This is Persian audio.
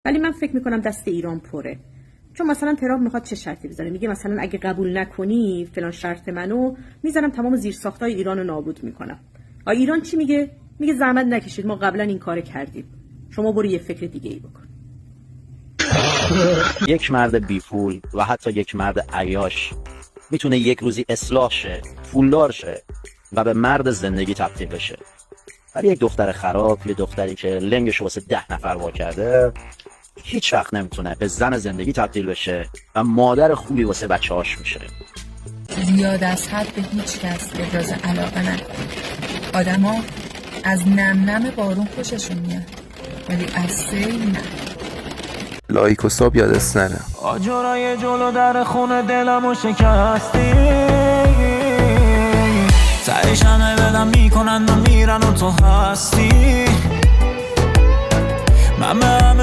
ولی من فکر میکنم دست ایران پره. چون مثلا ترامپ میخواد چه شرطی بذاره، میگه مثلا اگه قبول نکنی فلان شرط منو میذارم تمام زیرساختای ایران رو نابود میکنم. ایران چی میگه؟ میگه زحمت نکشید، ما قبلا این کار کردیم، شما برو یه فکر دیگه ای بکن. یک مرد بی پول و حتی یک مرد عیاش میتونه یک روزی اصلاح شه، پولدار شه و به مرد زندگی تبدیل بشه. ولی یک دختر خراب، یه دختری که لنگشو واسه 10 نفر وا کرده، هیچ وقت نمیتونه به زن زندگی تبدیل بشه و مادر خوبی واسه بچه‌هاش میشه. زیاد از حد به هیچ کس ابراز علاقه نکنید. آدما از نم نم بارون خوششون میاد، ولی از سیل نه. لایک و ساب یادت نره. آجرای جلو در خونه دلمو شکستی، تهش همه بدم میکنن و میرن و تو هستی. من به همه